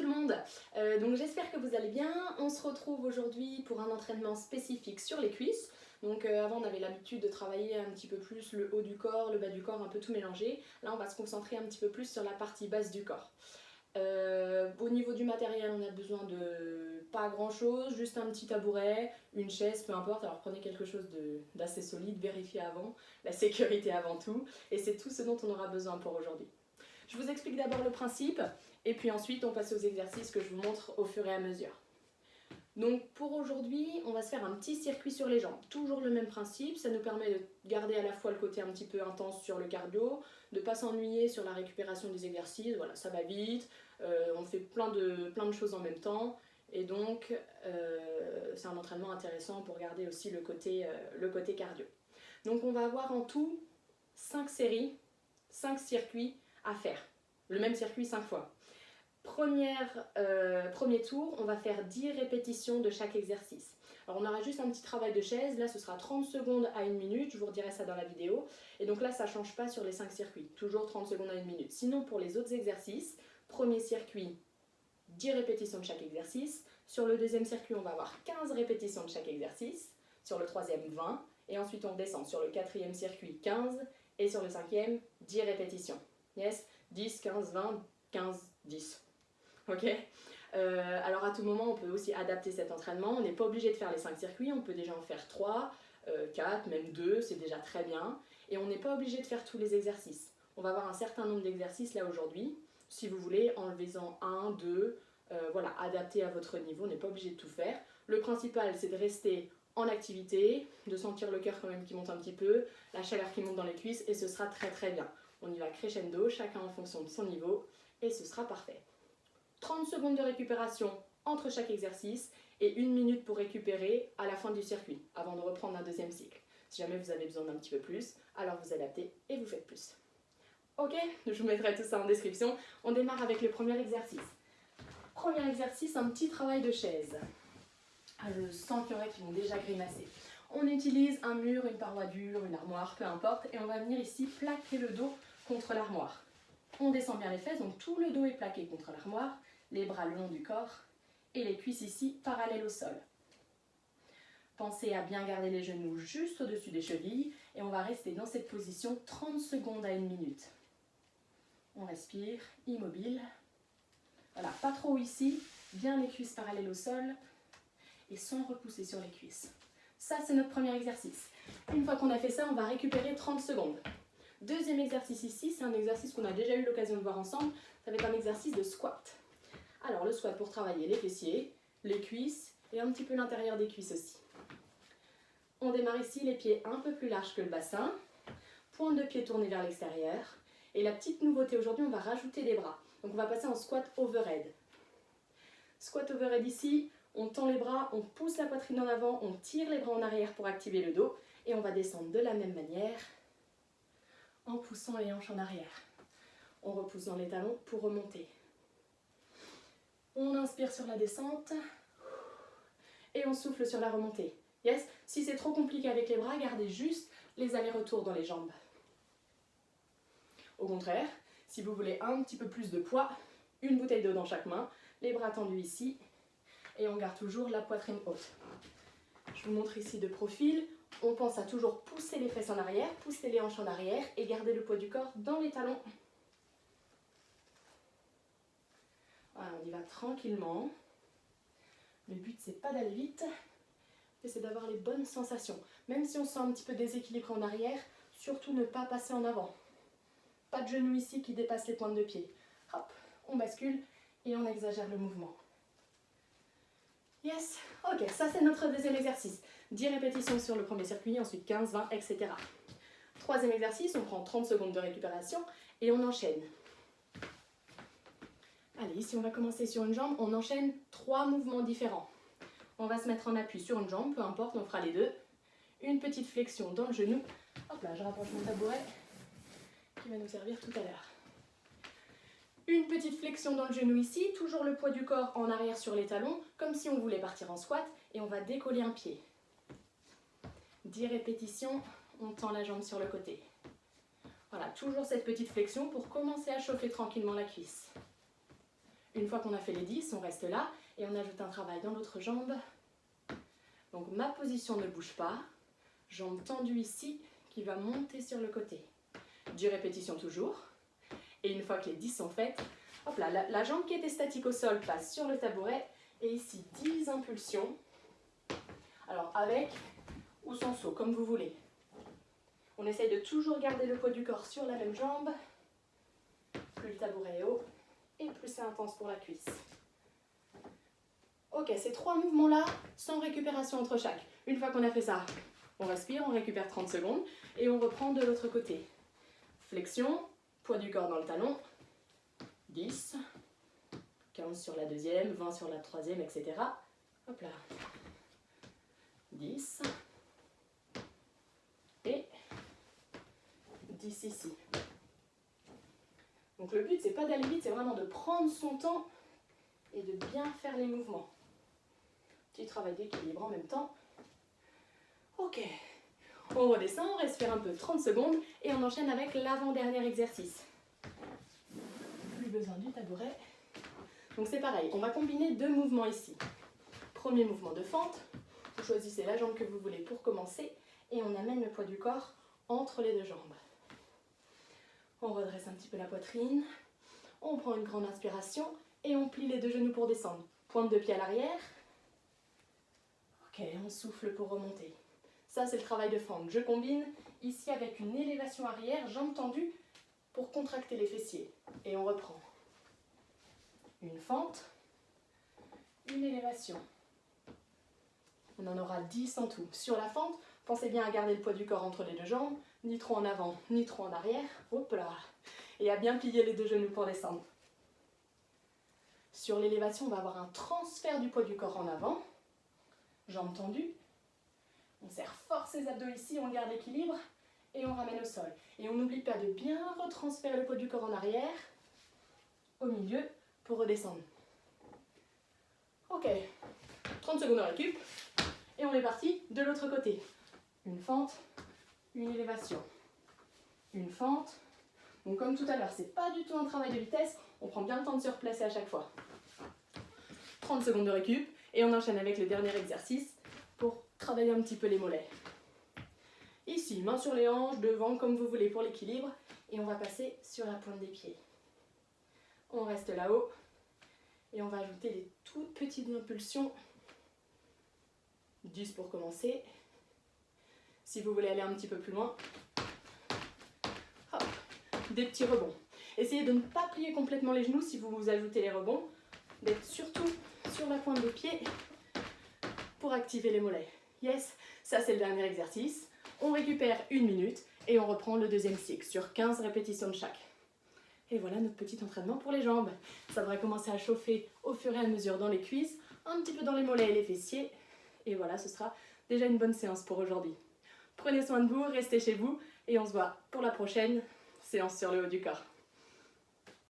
le monde, donc j'espère que vous allez bien. On se retrouve aujourd'hui pour un entraînement spécifique sur les cuisses. Donc avant on avait l'habitude de travailler un petit peu plus le haut du corps, le bas du corps, un peu tout mélangé. Là on va se concentrer un petit peu plus sur la partie basse du corps. Au niveau du matériel, on a besoin de pas grand chose, juste un petit tabouret, une chaise, peu importe. Alors prenez quelque chose d'assez solide, vérifiez avant, la sécurité avant tout, et c'est tout ce dont on aura besoin pour aujourd'hui. Je vous explique d'abord le principe, et puis ensuite on passe aux exercices que je vous montre au fur et à mesure. Donc pour aujourd'hui, on va se faire un petit circuit sur les jambes. Toujours le même principe, ça nous permet de garder à la fois le côté un petit peu intense sur le cardio, de ne pas s'ennuyer sur la récupération des exercices, voilà, ça va vite, on fait plein de choses en même temps, et donc c'est un entraînement intéressant pour garder aussi le côté cardio. Donc on va avoir en tout 5 séries, 5 circuits à faire, le même circuit 5 fois. Premier tour, on va faire 10 répétitions de chaque exercice. Alors on aura juste un petit travail de chaise, là ce sera 30 secondes à 1 minute, je vous redirai ça dans la vidéo. Et donc là ça ne change pas sur les 5 circuits, toujours 30 secondes à 1 minute. Sinon pour les autres exercices, premier circuit, 10 répétitions de chaque exercice. Sur le deuxième circuit, on va avoir 15 répétitions de chaque exercice. Sur le troisième, 20. Et ensuite on descend sur le quatrième circuit, 15. Et sur le cinquième, 10 répétitions. Yes, 10, 15, 20, 15, 10. Ok, alors à tout moment on peut aussi adapter cet entraînement, on n'est pas obligé de faire les 5 circuits, on peut déjà en faire 3, 4, même 2, c'est déjà très bien, et on n'est pas obligé de faire tous les exercices. On va avoir un certain nombre d'exercices là aujourd'hui, si vous voulez, enlevez-en 1, 2, voilà, adapté à votre niveau, on n'est pas obligé de tout faire. Le principal c'est de rester en activité, de sentir le cœur quand même qui monte un petit peu, la chaleur qui monte dans les cuisses, et ce sera très très bien. On y va crescendo, chacun en fonction de son niveau, et ce sera parfait. 30 secondes de récupération entre chaque exercice et 1 minute pour récupérer à la fin du circuit, avant de reprendre un deuxième cycle. Si jamais vous avez besoin d'un petit peu plus, alors vous adaptez et vous faites plus. Ok, je vous mettrai tout ça en description. On démarre avec le premier exercice. Premier exercice, un petit travail de chaise. Je sens qu'il y en a qui vont déjà grimacer. On utilise un mur, une paroi dure, une armoire, peu importe, et on va venir ici plaquer le dos contre l'armoire. On descend bien les fesses, donc tout le dos est plaqué contre l'armoire, les bras le long du corps et les cuisses ici parallèles au sol. Pensez à bien garder les genoux juste au-dessus des chevilles et on va rester dans cette position 30 secondes à 1 minute. On respire, immobile. Voilà, pas trop ici, bien les cuisses parallèles au sol et sans repousser sur les cuisses. Ça, c'est notre premier exercice. Une fois qu'on a fait ça, on va récupérer 30 secondes. Deuxième exercice ici, c'est un exercice qu'on a déjà eu l'occasion de voir ensemble. Ça va être un exercice de squat. Alors le squat pour travailler les fessiers, les cuisses et un petit peu l'intérieur des cuisses aussi. On démarre ici les pieds un peu plus larges que le bassin, pointe de pied tournée vers l'extérieur. Et la petite nouveauté aujourd'hui, on va rajouter des bras. Donc on va passer en squat overhead. Squat overhead ici, on tend les bras, on pousse la poitrine en avant, on tire les bras en arrière pour activer le dos. Et on va descendre de la même manière en poussant les hanches en arrière. On repousse dans les talons pour remonter. On inspire sur la descente et on souffle sur la remontée. Yes? Si c'est trop compliqué avec les bras, gardez juste les allers-retours dans les jambes. Au contraire, si vous voulez un petit peu plus de poids, une bouteille d'eau dans chaque main, les bras tendus ici et on garde toujours la poitrine haute. Je vous montre ici de profil. On pense à toujours pousser les fesses en arrière, pousser les hanches en arrière et garder le poids du corps dans les talons. Voilà, on y va tranquillement. Le but, c'est pas d'aller vite, mais c'est d'avoir les bonnes sensations. Même si on se sent un petit peu déséquilibré en arrière, surtout ne pas passer en avant. Pas de genoux ici qui dépassent les pointes de pied. Hop, on bascule et on exagère le mouvement. Yes, ok, ça c'est notre deuxième exercice. 10 répétitions sur le premier circuit, ensuite 15, 20, etc. Troisième exercice, on prend 30 secondes de récupération et on enchaîne. Allez, ici on va commencer sur une jambe, on enchaîne 3 mouvements différents. On va se mettre en appui sur une jambe, peu importe, on fera les deux. Une petite flexion dans le genou. Hop là, je rapproche mon tabouret qui va nous servir tout à l'heure. Une petite flexion dans le genou ici, toujours le poids du corps en arrière sur les talons, comme si on voulait partir en squat, et on va décoller un pied. 10 répétitions, on tend la jambe sur le côté. Voilà, toujours cette petite flexion pour commencer à chauffer tranquillement la cuisse. Une fois qu'on a fait les 10, on reste là et on ajoute un travail dans l'autre jambe. Donc ma position ne bouge pas, jambe tendue ici qui va monter sur le côté. 10 répétitions toujours. Et une fois que les 10 sont faites, hop là, la jambe qui était statique au sol passe sur le tabouret. Et ici, 10 impulsions. Alors avec ou sans saut, comme vous voulez. On essaye de toujours garder le poids du corps sur la même jambe. Plus le tabouret est haut et plus c'est intense pour la cuisse. Ok, ces 3 mouvements-là, sans récupération entre chaque. Une fois qu'on a fait ça, on respire, on récupère 30 secondes et on reprend de l'autre côté. Flexion, poids du corps dans le talon. 10, 15 sur la deuxième, 20 sur la troisième, etc. Hop là. 10 et 10 ici. Donc le but, c'est pas d'aller vite, c'est vraiment de prendre son temps et de bien faire les mouvements. Petit travail d'équilibre en même temps. Ok, on redescend, on respire un peu 30 secondes et on enchaîne avec l'avant-dernier exercice. Plus besoin du tabouret. Donc c'est pareil, on va combiner 2 mouvements ici. Premier mouvement de fente, vous choisissez la jambe que vous voulez pour commencer et on amène le poids du corps entre les 2 jambes. On redresse un petit peu la poitrine, on prend une grande inspiration et on plie les 2 genoux pour descendre. Pointe de pied à l'arrière. Ok, on souffle pour remonter. Ça, c'est le travail de fente. Je combine ici avec une élévation arrière, jambes tendues, pour contracter les fessiers. Et on reprend. Une fente, une élévation. On en aura 10 en tout. Sur la fente, pensez bien à garder le poids du corps entre les 2 jambes, ni trop en avant, ni trop en arrière. Hop là. Et à bien plier les 2 genoux pour descendre. Sur l'élévation, on va avoir un transfert du poids du corps en avant. Jambes tendues. On serre fort ses abdos ici, on garde l'équilibre et on ramène au sol. Et on n'oublie pas de bien retransférer le poids du corps en arrière, au milieu, pour redescendre. Ok, 30 secondes de récup et on est parti de l'autre côté. Une fente, une élévation. Une fente. Donc comme tout à l'heure, c'est pas du tout un travail de vitesse, on prend bien le temps de se replacer à chaque fois. 30 secondes de récup et on enchaîne avec le dernier exercice pour travailler un petit peu les mollets. Ici, main sur les hanches, devant, comme vous voulez pour l'équilibre. Et on va passer sur la pointe des pieds. On reste là-haut. Et on va ajouter les toutes petites impulsions. 10 pour commencer. Si vous voulez aller un petit peu plus loin, hop, des petits rebonds. Essayez de ne pas plier complètement les genoux si vous ajoutez les rebonds. D'être surtout sur la pointe des pieds pour activer les mollets. Yes, ça c'est le dernier exercice. On récupère 1 minute et on reprend le deuxième cycle sur 15 répétitions de chaque. Et voilà notre petit entraînement pour les jambes. Ça devrait commencer à chauffer au fur et à mesure dans les cuisses, un petit peu dans les mollets et les fessiers. Et voilà, ce sera déjà une bonne séance pour aujourd'hui. Prenez soin de vous, restez chez vous et on se voit pour la prochaine séance sur le haut du corps.